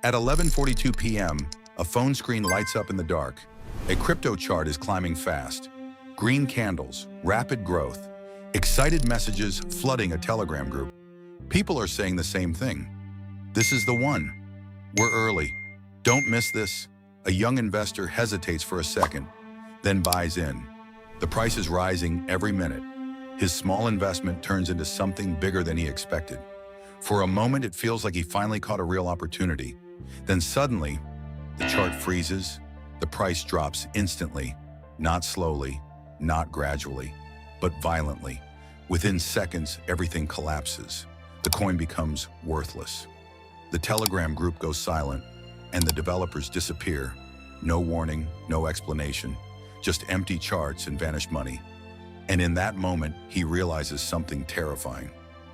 At 11:42 p.m., a phone screen lights up in the dark. A crypto chart is climbing fast. Green candles, rapid growth, excited messages flooding a Telegram group. People are saying the same thing. This is the one. We're early. Don't miss this. A young investor hesitates for a second, then buys in. The price is rising every minute. His small investment turns into something bigger than he expected. For a moment, it feels like he finally caught a real opportunity. Then suddenly, the chart freezes, the price drops instantly, not slowly, not gradually, but violently. Within seconds, everything collapses. The coin becomes worthless. The Telegram group goes silent, and the developers disappear. No warning, no explanation, just empty charts and vanished money. And in that moment, he realizes something terrifying.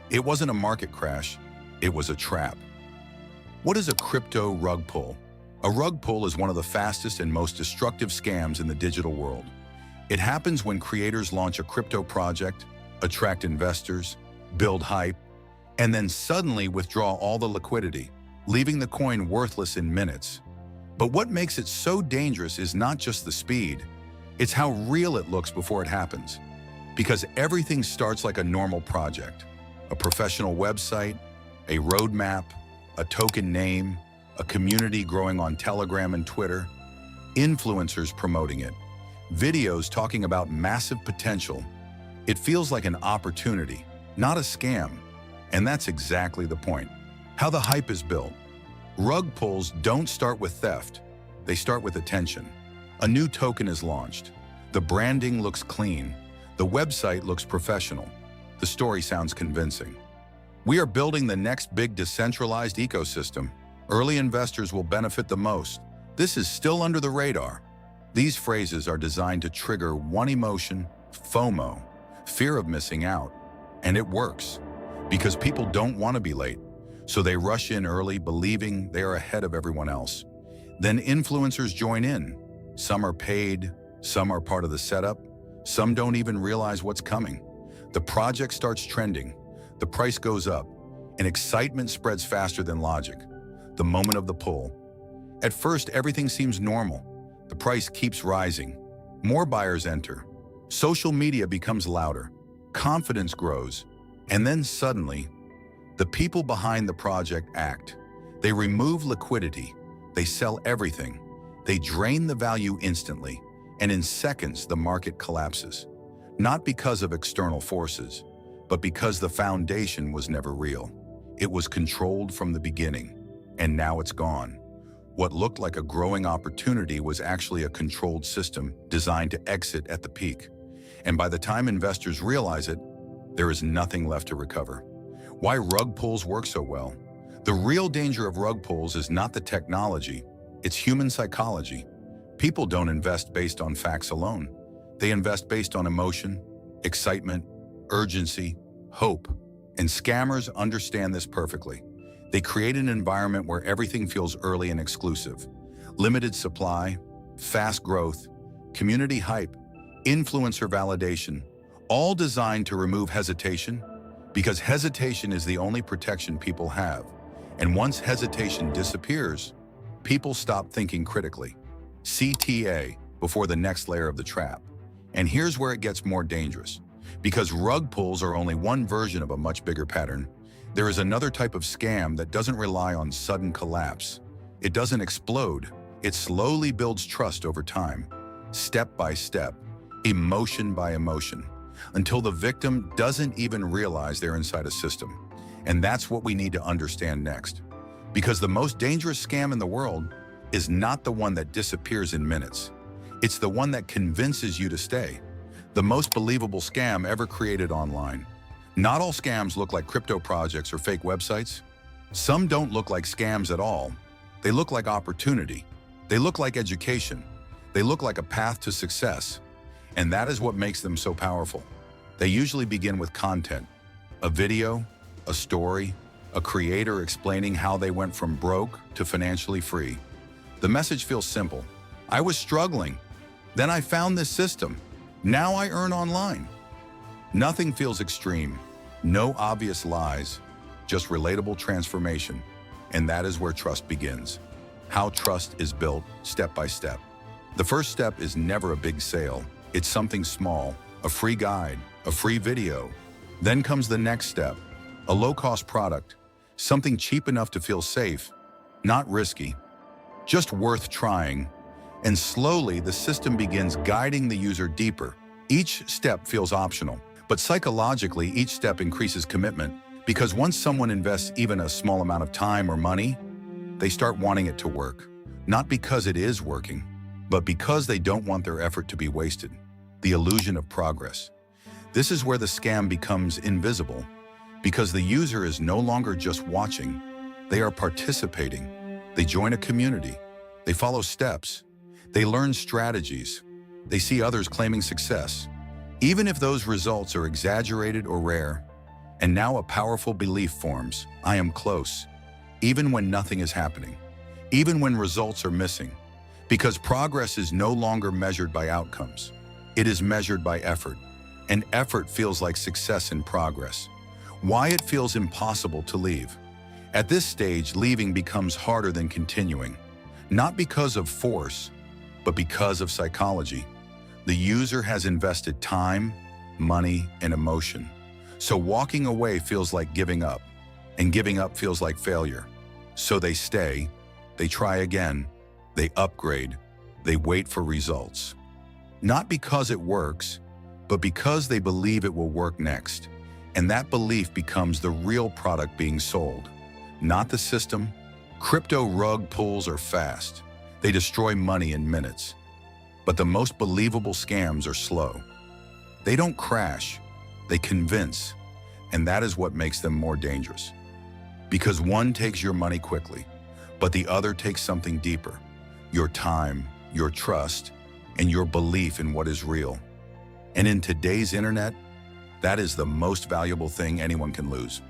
It wasn't a market crash, it was a trap. What is a crypto rug pull? A rug pull is one of the fastest and most destructive scams in the digital world. It happens when creators launch a crypto project, attract investors, build hype, and then suddenly withdraw all the liquidity, leaving the coin worthless in minutes. But what makes it so dangerous is not just the speed, it's how real it looks before it happens. Because everything starts like a normal project. A professional website, a roadmap, a token name, a community growing on Telegram and Twitter, influencers promoting it, videos talking about massive potential. It feels like an opportunity, not a scam. And that's exactly the point. How the hype is built. Rug pulls don't start with theft. They start with attention. A new token is launched. The branding looks clean. The website looks professional. The story sounds convincing. We are building the next big decentralized ecosystem. Early investors will benefit the most. This is still under the radar. These phrases are designed to trigger one emotion, FOMO, fear of missing out. And it works, because people don't want to be late. So they rush in early, believing they are ahead of everyone else. Then influencers join in. Some are paid, some are part of the setup, some don't even realize what's coming. The project starts trending, the price goes up, and excitement spreads faster than logic. The moment of the pull. At first, everything seems normal. The price keeps rising. More buyers enter. Social media becomes louder. Confidence grows. And then suddenly, the people behind the project act. They remove liquidity. They sell everything. They drain the value instantly. And in seconds, the market collapses. Not because of external forces, but because the foundation was never real. It was controlled from the beginning. And now it's gone. What looked like a growing opportunity was actually a controlled system designed to exit at the peak. And by the time investors realize it, there is nothing left to recover. Why rug pulls work so well? The real danger of rug pulls is not the technology, it's human psychology. People don't invest based on facts alone. They invest based on emotion, excitement, urgency, hope. And scammers understand this perfectly. They create an environment where everything feels early and exclusive. Limited supply, fast growth, community hype, influencer validation, all designed to remove hesitation, because hesitation is the only protection people have. And once hesitation disappears, people stop thinking critically. CTA before the next layer of the trap. And here's where it gets more dangerous. Because rug pulls are only one version of a much bigger pattern, there is another type of scam that doesn't rely on sudden collapse. It doesn't explode. It slowly builds trust over time, step by step, emotion by emotion, until the victim doesn't even realize they're inside a system. And that's what we need to understand next. Because the most dangerous scam in the world is not the one that disappears in minutes. It's the one that convinces you to stay. The most believable scam ever created online. Not all scams look like crypto projects or fake websites. Some don't look like scams at all. They look like opportunity. They look like education. They look like a path to success. And that is what makes them so powerful. They usually begin with content, a video, a story, a creator explaining how they went from broke to financially free. The message feels simple. I was struggling. Then I found this system. Now I earn online. Nothing feels extreme. No obvious lies, just relatable transformation. And that is where trust begins. How trust is built step by step. The first step is never a big sale. It's something small, a free guide, a free video. Then comes the next step, a low-cost product, something cheap enough to feel safe, not risky, just worth trying. And slowly, the system begins guiding the user deeper. Each step feels optional, but psychologically, each step increases commitment because once someone invests even a small amount of time or money, they start wanting it to work. Not because it is working, but because they don't want their effort to be wasted. The illusion of progress. This is where the scam becomes invisible because the user is no longer just watching. They are participating. They join a community. They follow steps. They learn strategies. They see others claiming success, even if those results are exaggerated or rare. And now a powerful belief forms. I am close, even when nothing is happening, even when results are missing, because progress is no longer measured by outcomes. It is measured by effort, and effort feels like success in progress. Why it feels impossible to leave. At this stage, leaving becomes harder than continuing, not because of force, but because of psychology. The user has invested time, money, and emotion. So walking away feels like giving up, and giving up feels like failure. So they stay, they try again, they upgrade, they wait for results. Not because it works, but because they believe it will work next. And that belief becomes the real product being sold, not the system. Crypto rug pulls are fast. They destroy money in minutes. But the most believable scams are slow. They don't crash, they convince. And that is what makes them more dangerous. Because one takes your money quickly, but the other takes something deeper. Your time, your trust, and your belief in what is real. And in today's internet, that is the most valuable thing anyone can lose.